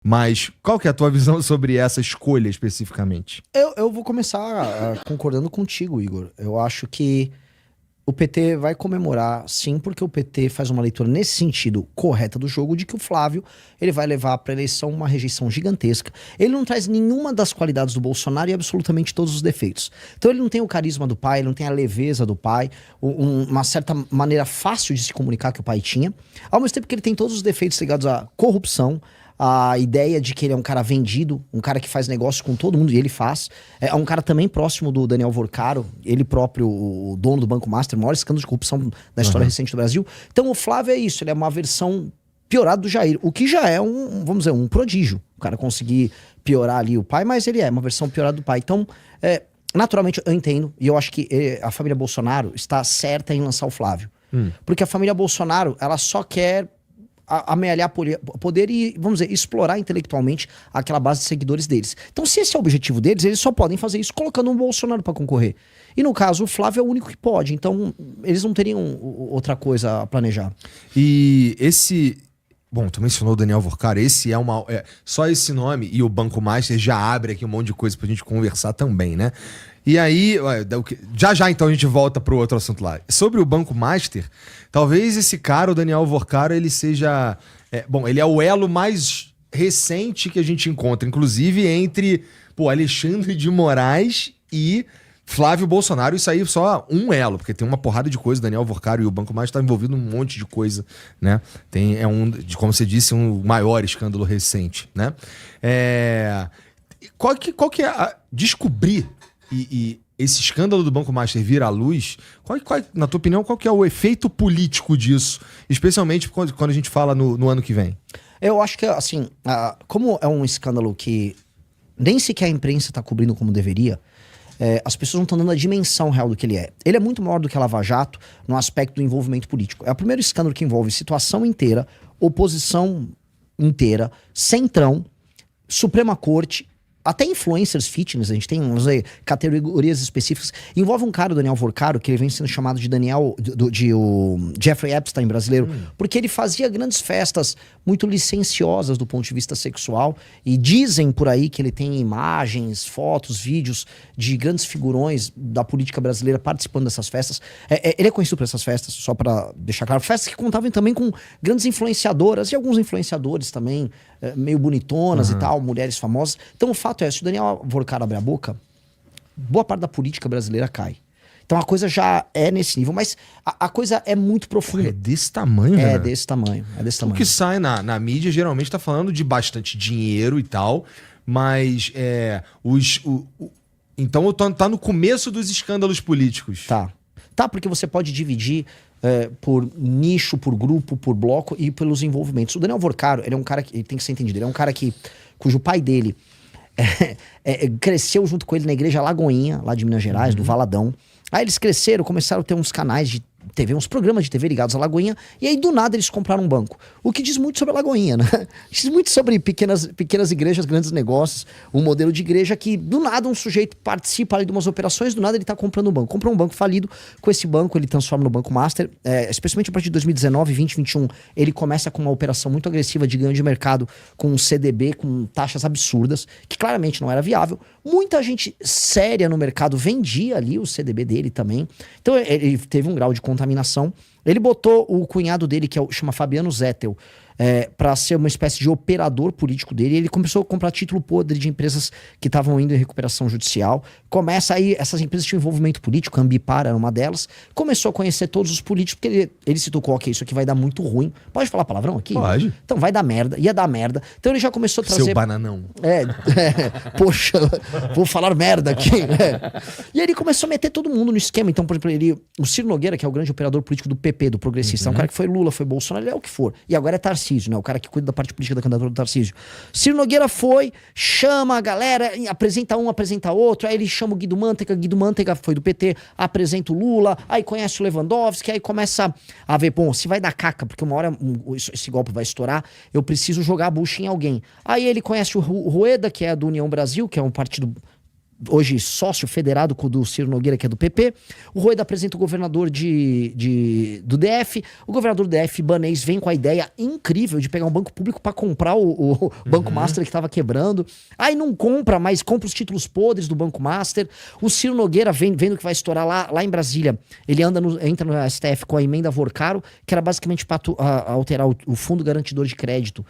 Mas qual que é a tua visão sobre essa escolha especificamente? Eu vou começar concordando contigo, Igor. Eu acho que o PT vai comemorar, sim, porque o PT faz uma leitura nesse sentido correta do jogo, de que o Flávio ele vai levar para a eleição uma rejeição gigantesca. Ele não traz nenhuma das qualidades do Bolsonaro e absolutamente todos os defeitos. Então ele não tem o carisma do pai, ele não tem a leveza do pai, uma certa maneira fácil de se comunicar que o pai tinha, ao mesmo tempo que ele tem todos os defeitos ligados à corrupção, a ideia de que ele é um cara vendido, um cara que faz negócio com todo mundo, e ele faz. É um cara também próximo do Daniel Vorcaro, ele próprio, o dono do Banco Master, o maior escândalo de corrupção da história recente do Brasil. Então o Flávio é isso, ele é uma versão piorada do Jair, o que já é vamos dizer, um prodígio. O cara conseguir piorar ali o pai, mas ele é uma versão piorada do pai. Então, naturalmente, eu entendo, e eu acho que a família Bolsonaro está certa em lançar o Flávio. Porque a família Bolsonaro, ela só quer amealhar poder e, vamos dizer, explorar intelectualmente aquela base de seguidores deles. Então, se esse é o objetivo deles, eles só podem fazer isso colocando um Bolsonaro para concorrer. E no caso, o Flávio é o único que pode. Então, eles não teriam outra coisa a planejar. E esse... Bom, tu mencionou o Daniel Vorcaro, esse só esse nome e o Banco Master já abre aqui um monte de coisa pra gente conversar também, né? E aí, já então a gente volta pro outro assunto lá. Sobre o Banco Master, talvez esse cara, o Daniel Vorcaro, ele seja... ele é o elo mais recente que a gente encontra, inclusive entre Alexandre de Moraes e Flávio Bolsonaro. Isso aí só um elo, porque tem uma porrada de coisa. Daniel Vorcaro e o Banco Master estão envolvidos num monte de coisa, né? Como você disse, um maior escândalo recente, né? Qual que é descobrir e esse escândalo do Banco Master vir à luz, na tua opinião, qual que é o efeito político disso? Especialmente quando a gente fala no ano que vem. Eu acho que, assim, como é um escândalo que nem sequer a imprensa está cobrindo como deveria, as pessoas não estão dando a dimensão real do que ele é. Ele é muito maior do que a Lava Jato no aspecto do envolvimento político. É o primeiro escândalo que envolve situação inteira, oposição inteira, centrão, Suprema Corte, até influencers fitness, a gente tem categorias específicas. Envolve um cara, o Daniel Vorcaro, que ele vem sendo chamado de o Jeffrey Epstein brasileiro, porque ele fazia grandes festas muito licenciosas do ponto de vista sexual, e dizem por aí que ele tem imagens, fotos, vídeos de grandes figurões da política brasileira participando dessas festas. Ele é conhecido por essas festas, só para deixar claro, festas que contavam também com grandes influenciadoras e alguns influenciadores também, meio bonitonas e tal, mulheres famosas. Então o fato é, se o Daniel Vorcaro abre a boca, boa parte da política brasileira cai. Então a coisa já é nesse nível, mas a coisa é muito profunda. É desse tamanho, né? É desse tamanho. O que sai na mídia geralmente tá falando de bastante dinheiro e tal, mas então tá no começo dos escândalos políticos. Tá, porque você pode dividir por nicho, por grupo, por bloco e pelos envolvimentos. O Daniel Vorcaro, ele é um cara que ele tem que ser entendido, ele é um cara cujo pai dele cresceu junto com ele na igreja Lagoinha, lá de Minas Gerais, do Valadão. Aí eles cresceram, começaram a ter uns canais de TV, uns programas de TV ligados à Lagoinha, e aí do nada eles compraram um banco. O que diz muito sobre a Lagoinha, né? Diz muito sobre pequenas igrejas, grandes negócios, um modelo de igreja que do nada um sujeito participa ali de umas operações, do nada ele tá comprando um banco. Comprou um banco falido, com esse banco ele transforma no Banco Master, especialmente a partir de 2019, 20, 21, ele começa com uma operação muito agressiva de ganho de mercado, com um CDB, com taxas absurdas, que claramente não era viável. Muita gente séria no mercado vendia ali o CDB dele também. Então ele teve um grau de contaminação. Ele botou o cunhado dele, que chama Fabiano Zettel, para ser uma espécie de operador político dele. Ele começou a comprar título podre de empresas que estavam indo em recuperação judicial. Começa aí, essas empresas tinham envolvimento político, a Ambipar era uma delas. Começou a conhecer todos os políticos, porque ele se tocou, ok, isso aqui vai dar muito ruim. Pode falar palavrão aqui? Pode. Então vai dar merda, ia dar merda. Então ele já começou a trazer... Seu bananão. Poxa, vou falar merda aqui. E aí ele começou a meter todo mundo no esquema. Então, por exemplo, o Ciro Nogueira, que é o grande operador político do PP, do Progressista, é um cara que foi Lula, foi Bolsonaro, ele é o que for. E agora é Tarcísio, né? O cara que cuida da parte política da candidatura do Tarcísio. Ciro Nogueira chama a galera, apresenta um, apresenta outro, aí ele chama o Guido Mantega foi do PT, apresenta o Lula, aí conhece o Lewandowski, aí começa a ver, bom, se vai dar caca, porque uma hora esse golpe vai estourar, eu preciso jogar a bucha em alguém. Aí ele conhece o Rueda, que é do União Brasil, que é um partido hoje sócio federado com o do Ciro Nogueira, que é do PP. O Rueda apresenta o governador do DF. O governador do DF, Banês, vem com a ideia incrível de pegar um banco público para comprar o Banco Master que estava quebrando. Aí não compra, mas compra os títulos podres do Banco Master. O Ciro Nogueira, vendo que vai estourar lá em Brasília, ele entra no STF com a emenda Vorcaro, que era basicamente para alterar o Fundo Garantidor de Crédito,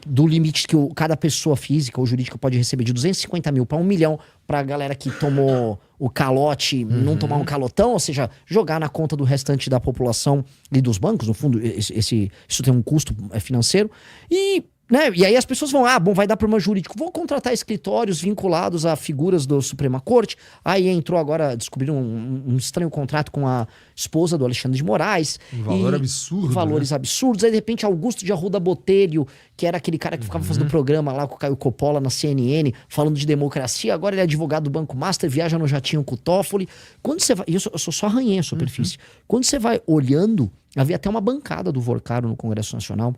do limite que cada pessoa física ou jurídica pode receber de 250 mil para 1 milhão, para a galera que tomou o calote não tomar um calotão, ou seja, jogar na conta do restante da população e dos bancos. No fundo, isso tem um custo financeiro. E aí as pessoas vão, vai dar problema jurídico. Vou contratar escritórios vinculados a figuras da Suprema Corte. Aí entrou agora, descobriram um estranho contrato com a esposa do Alexandre de Moraes. Um valor absurdo. Valores absurdos. Aí, de repente, Augusto de Arruda Botelho, que era aquele cara que ficava fazendo programa lá com o Caio Coppola na CNN, falando de democracia. Agora ele é advogado do Banco Master, viaja no jatinho com o Toffoli. Quando você vai... Eu sou só arranhei a superfície. Quando você vai olhando, havia até uma bancada do Vorcaro no Congresso Nacional.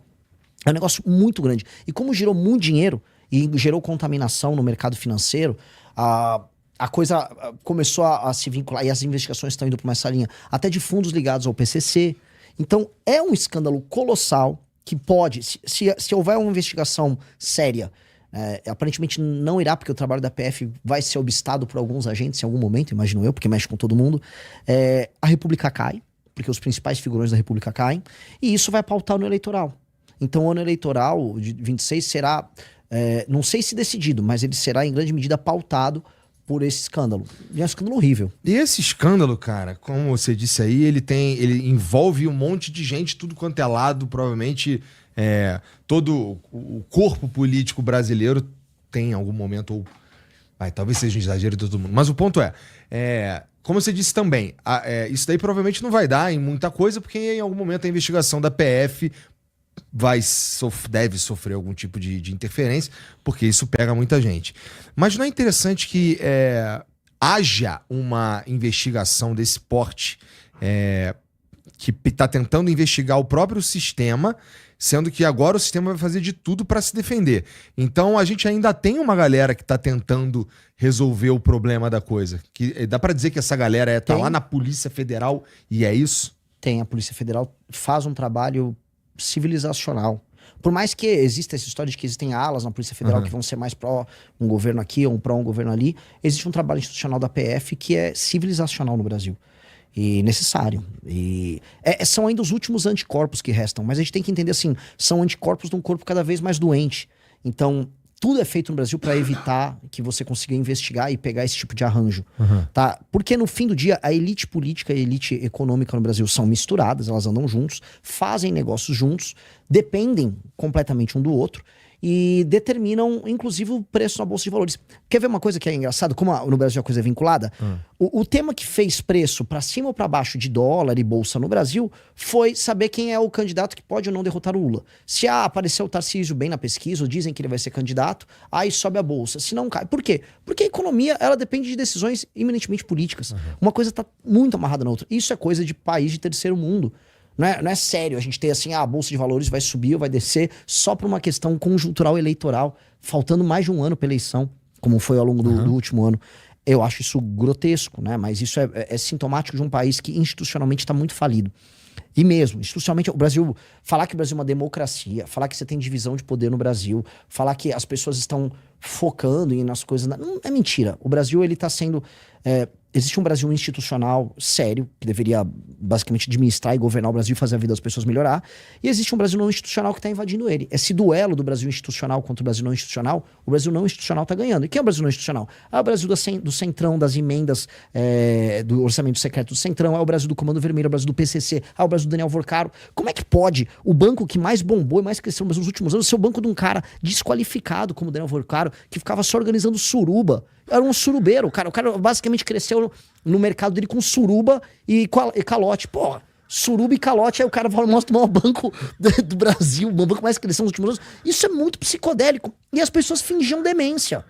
É um negócio muito grande. E como gerou muito dinheiro e gerou contaminação no mercado financeiro, a coisa começou a se vincular, e as investigações estão indo para essa linha, até de fundos ligados ao PCC. Então, é um escândalo colossal que pode, se houver uma investigação séria, aparentemente não irá, porque o trabalho da PF vai ser obstado por alguns agentes em algum momento, imagino eu, porque mexe com todo mundo, a República cai, porque os principais figurões da República caem, e isso vai pautar no eleitoral. Então o ano eleitoral de 26 será, não sei se decidido, mas ele será em grande medida pautado por esse escândalo. E é um escândalo horrível. E esse escândalo, cara, como você disse aí, ele envolve um monte de gente, tudo quanto é lado, provavelmente todo o corpo político brasileiro tem em algum momento, ou talvez seja um exagero de todo mundo, mas o ponto como você disse também, isso daí provavelmente não vai dar em muita coisa, porque em algum momento a investigação da PF deve sofrer algum tipo de interferência, porque isso pega muita gente. Mas não é interessante que haja uma investigação desse porte que está tentando investigar o próprio sistema, sendo que agora o sistema vai fazer de tudo para se defender. Então a gente ainda tem uma galera que está tentando resolver o problema da coisa. Dá para dizer que essa galera tá lá na Polícia Federal e é isso? Tem, a Polícia Federal faz um trabalho civilizacional. Por mais que exista essa história de que existem alas na Polícia Federal que vão ser mais pró um governo aqui ou pró um governo ali, existe um trabalho institucional da PF que é civilizacional no Brasil. E necessário. E são ainda os últimos anticorpos que restam, mas a gente tem que entender assim, são anticorpos de um corpo cada vez mais doente. Então, tudo é feito no Brasil para evitar que você consiga investigar e pegar esse tipo de arranjo. Tá? Porque no fim do dia, a elite política e a elite econômica no Brasil são misturadas, elas andam juntos, fazem negócios juntos, dependem completamente um do outro e determinam, inclusive, o preço na Bolsa de Valores. Quer ver uma coisa que é engraçada? Como no Brasil a coisa é vinculada? O tema que fez preço para cima ou para baixo de dólar e bolsa no Brasil foi saber quem é o candidato que pode ou não derrotar o Lula. Se apareceu o Tarcísio bem na pesquisa, ou dizem que ele vai ser candidato, aí sobe a bolsa. Se não cai. Por quê? Porque a economia, ela depende de decisões eminentemente políticas. Uma coisa está muito amarrada na outra. Isso é coisa de país de terceiro mundo. Não é sério a gente ter assim, a Bolsa de Valores vai subir ou vai descer só por uma questão conjuntural eleitoral, faltando mais de um ano para eleição, como foi ao longo do último ano. Eu acho isso grotesco, né? Mas isso é sintomático de um país que institucionalmente está muito falido. E mesmo, institucionalmente, o Brasil... Falar que o Brasil é uma democracia, falar que você tem divisão de poder no Brasil, falar que as pessoas estão focando nas coisas... Não, é mentira. O Brasil, ele está sendo... Existe um Brasil institucional sério, que deveria basicamente administrar e governar o Brasil e fazer a vida das pessoas melhorar. E existe um Brasil não institucional que está invadindo ele. Esse duelo do Brasil institucional contra o Brasil não institucional, o Brasil não institucional está ganhando. E quem é o Brasil não institucional? É o Brasil do Centrão, das emendas, do orçamento secreto do Centrão, é o Brasil do Comando Vermelho, é o Brasil do PCC, é o Brasil do Daniel Vorcaro. Como é que pode o banco que mais bombou e mais cresceu nos últimos anos ser o banco de um cara desqualificado como o Daniel Vorcaro, que ficava só organizando suruba? Era um surubeiro, cara. O cara basicamente cresceu no mercado dele com suruba e calote. Porra, suruba e calote. Aí o cara mostra o maior banco do Brasil, o banco mais cresceu nos últimos anos. Isso é muito psicodélico. E as pessoas fingiam demência.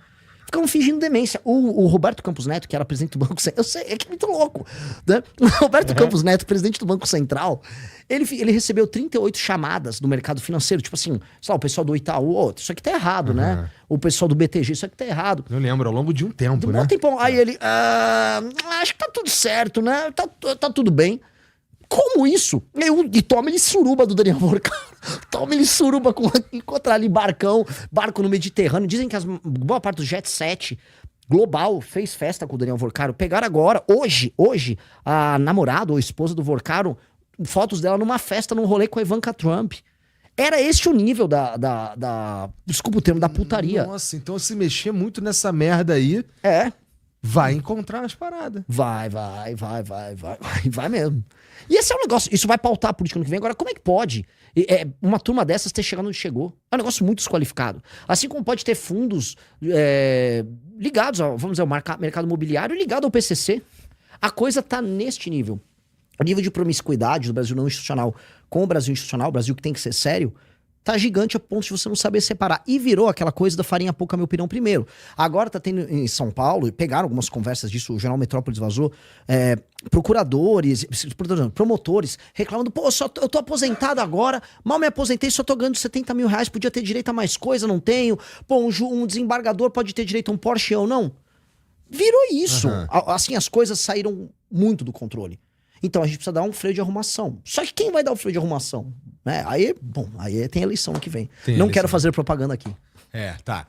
Ficavam fingindo demência. O Roberto Campos Neto, que era presidente do Banco Central, eu sei, é que é muito louco, né? O Roberto Campos Neto, presidente do Banco Central, ele recebeu 38 chamadas do mercado financeiro, tipo assim, sei lá, o pessoal do Itaú, isso aqui tá errado, né? O pessoal do BTG, isso aqui tá errado. Eu lembro, ao longo de um tempo, De um né? tempão. Aí ele, acho que tá tudo certo, né? Tá tudo bem. Como isso? E toma ele suruba do Daniel Vorcaro. Toma ele suruba encontrar ali barco no Mediterrâneo. Dizem que boa parte do Jet Set global fez festa com o Daniel Vorcaro. Pegaram agora, hoje, a namorada ou esposa do Vorcaro, fotos dela numa festa, num rolê com a Ivanka Trump. Era esse o nível desculpa o termo, da putaria. Nossa, então se mexer muito nessa merda aí, vai encontrar as paradas. Vai mesmo. E esse é um negócio, isso vai pautar a política no que vem. Agora, como é que pode uma turma dessas ter chegado onde chegou? É um negócio muito desqualificado. Assim como pode ter fundos ligados, vamos dizer, ao mercado imobiliário ligado ao PCC. A coisa tá neste nível. O nível de promiscuidade do Brasil não institucional com o Brasil institucional, o Brasil que tem que ser sério, tá gigante a ponto de você não saber separar. E virou aquela coisa da farinha pouca, minha opinião, primeiro. Agora tá tendo em São Paulo, pegaram algumas conversas disso, o Jornal Metrópolis vazou, promotores, reclamando, pô, eu tô aposentado agora, mal me aposentei, só tô ganhando 70 mil reais, podia ter direito a mais coisa, não tenho. Pô, um desembargador pode ter direito a um Porsche, eu não. Virou isso. Assim, as coisas saíram muito do controle. Então a gente precisa dar um freio de arrumação. Só que quem vai dar o freio de arrumação? Né? Aí tem eleição no que vem. Não quero fazer propaganda aqui. Tá.